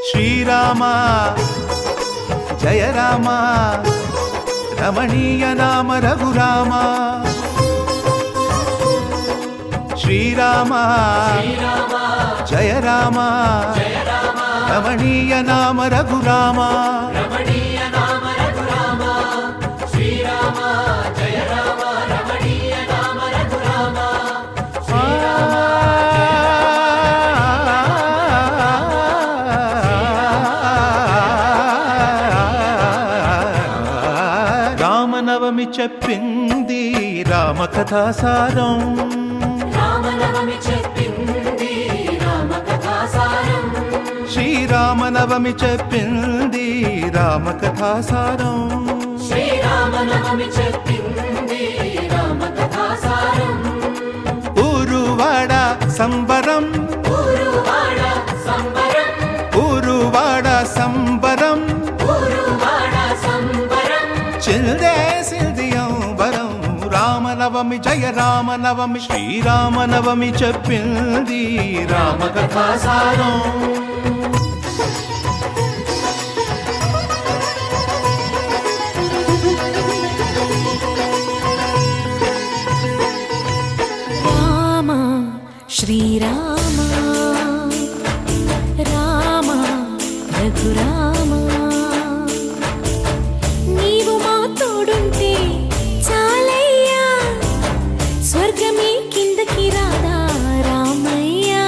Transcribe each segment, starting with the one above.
శ్రీరామ జయ రామ రమణీయ నామ రఘురామ శ్రీరామ జయ రామ రమణీయ నామ రఘురామ రామనవమి చెప్పింది రామకథాసారం శ్రీరామనవమి చెప్పింది రామకథాసారం ఊరువాడ సంబరం ఊరువాడ సంబరం చిల్దేసిల్దియంబరం రామనవమి జయ రామనవమి శ్రీరామనవమి చెప్పింది రామకథాసారం రామ శ్రీరామ రామ రఘురామ నీవు మా తోడుంటే చాలయ్యా స్వర్గమే కిందకి రాదా రామయ్యా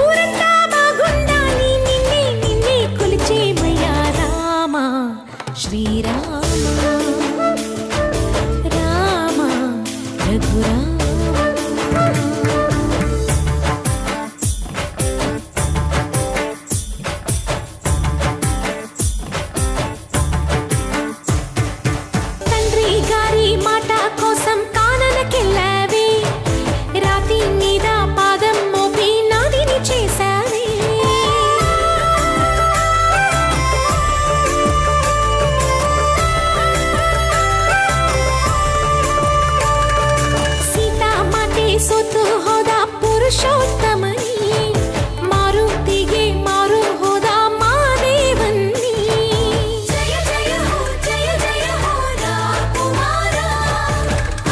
ఊరంతా బాగుండాలి నిన్నే నిన్నే కొలిచేమయ్యా రామ శ్రీరామ రామ రఘురామ సొత్తు హోదా పురుషోత్తమని మారుతిಗೆ మారు హోదా మాదేవన్ని జయ జయ హో రాకుమార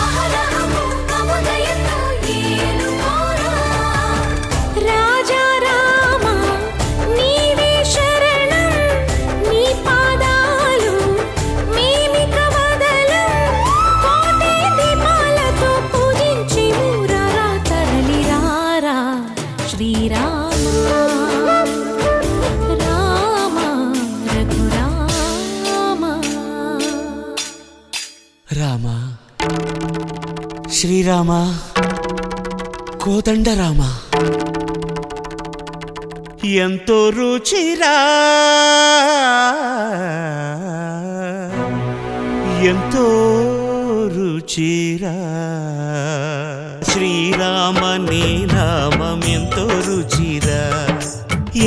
అహరహము కముదయతో ఏలుకోరా రాజా రామ నీవే శరణం నీ పాదాలు మేమిక వదలం కోటి దీపాలతో పూజించి శ్రీరామ రామ రఘురామ రామ శ్రీరామ కోదండ రామ ఎంతో రుచిరా ఎంతో రుచిరా శ్రీరామ నీ నామం ఎంతో రుచిరా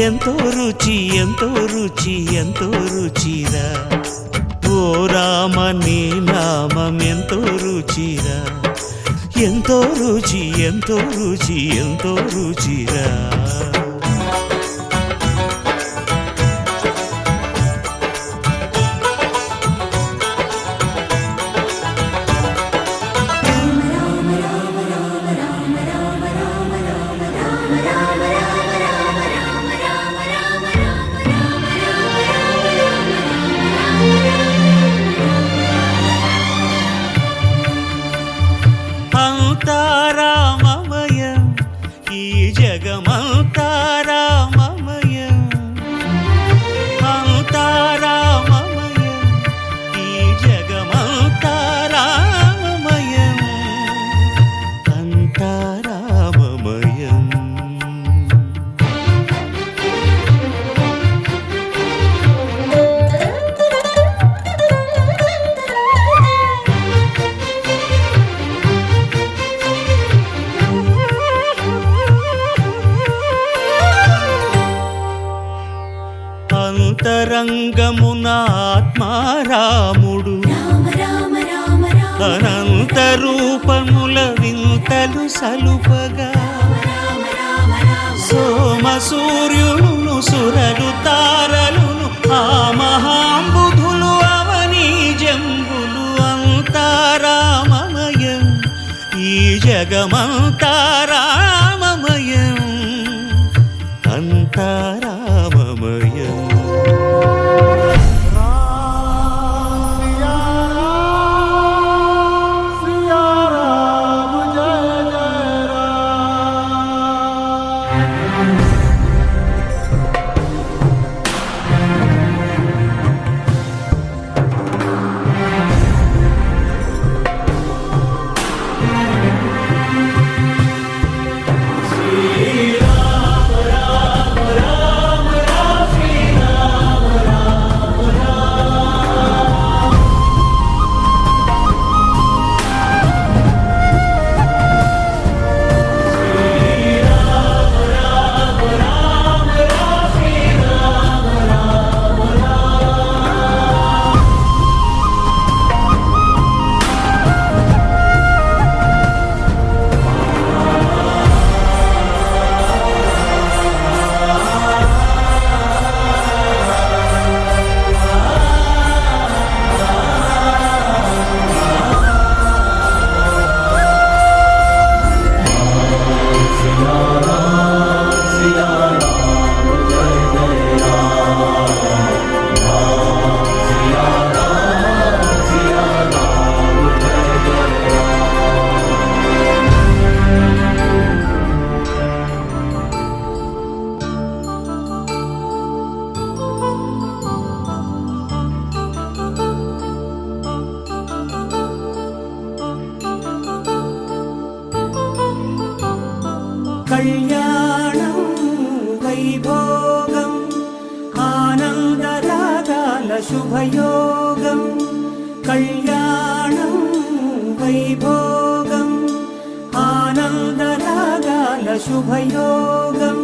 ఎంతో రుచి ఎంతో రుచి ఎంతో రుచిరా ఓ రామ నీ నామం ఎంతో రుచిరా ఎంతో రుచి ఎంతో రుచి ఎంతో రుచిరా అంతరంగమున ఆత్మారాముడు రామ రామ రామ రామ అనంత రూపముల వింతలు సలుపగా సోమ సూర్యులను సురలు తారలును ఆ మహాంబుధులు అవనీ జంబులు అంతారామమయం ఈ జగమంతారామమయం అంతారామమయం కళ్యాణం వైభోగం ఆనందరాగాల శుభయోగం కళ్యాణం వైభోగం ఆనందరాగాల శుభయోగం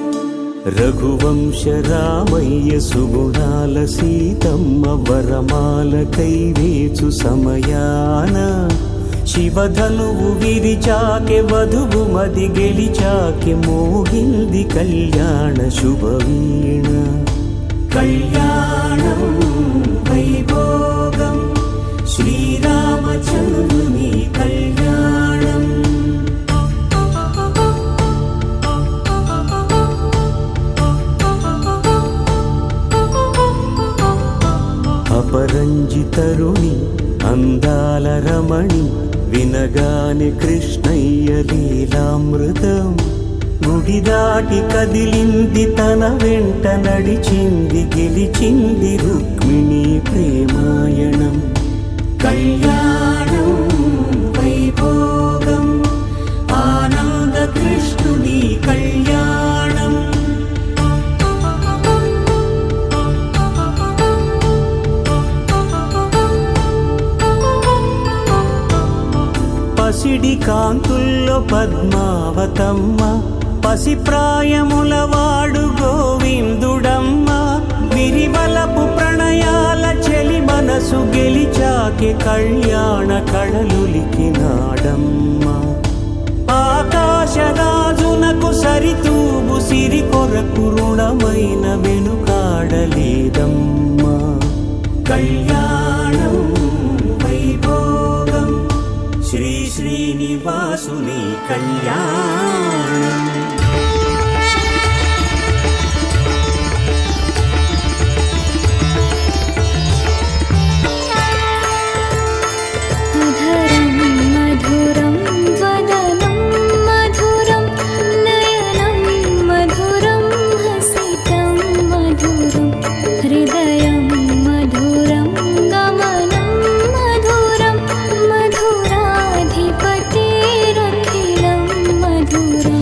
రఘువంశ రామయ్య సుగుణాల సీతమ్మ వరమాల కైవేచు సమయాన శివధనువు విరిచాకె వధువు మది గెలిచాకె మోగింది కళ్యాణ శుభవీణ కళ్యాణం వైభోగం శ్రీరామచంద్రుని కళ్యాణం అపరంజి తరుణి అందాల రమణి వినగాని కృష్ణయ్య లీలామృతం గుడి దాటి కదిలింది తన వెంట నడిచింది గెలిచింది రుక్మిణి ప్రేమాయణం కళ్యాణం వైభోగం ఆనంద కృష్ణుని కళ్యాణం పసిడి కాంతుల్లో పద్మావతమ్మ పసిప్రాయముల వాడు గోవిందుడమ్మ విరివలపు ప్రణయాల చెలి మనసు గెలిచాకే కళ్యాణ కళలులికినాడమ్మ ఆకాశరాజునకు సరితూగు సిరి కొరకు రుణమైన వెనుకాడలేదమ్మా కళ్యాణం వైభోగం శ్రీ శ్రీనివాసుని కళ్యాణం మధురం వదనం మధురం నయనం మధురం హసితం మధురం హృదయం మధురం గమనం మధురం మధురాధిపతిరఖిలం మధురం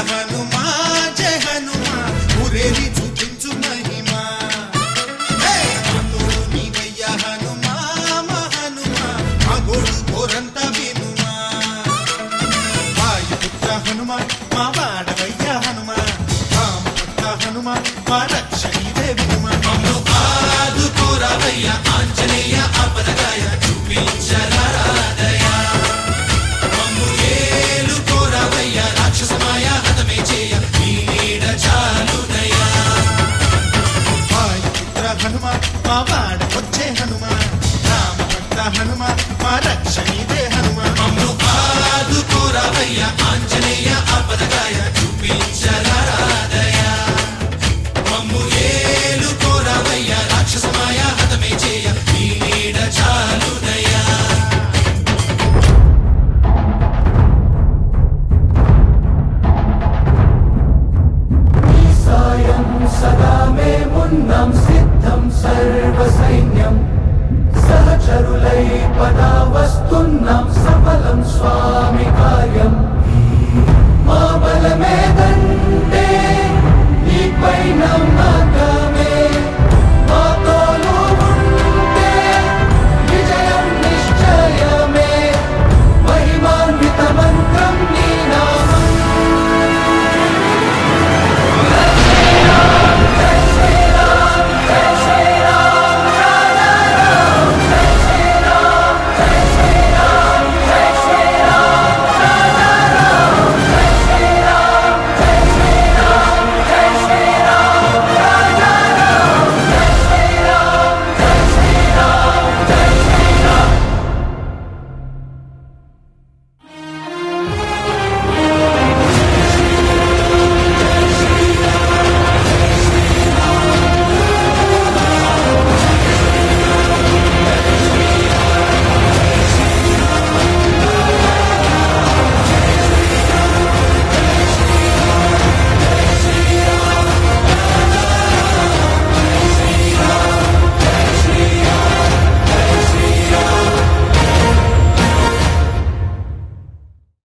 హనుమా జయ హనుమా ఊరేగి చూపించు మహిమా హే! మాతో నీవయ్య హనుమా మా హనుమా మా గోడు కోరంత వినుమా వాయుపుత్ర హనుమా మా వాడవయ్య హనుమా రామపుత్ర హనుమా మా రక్షణీయ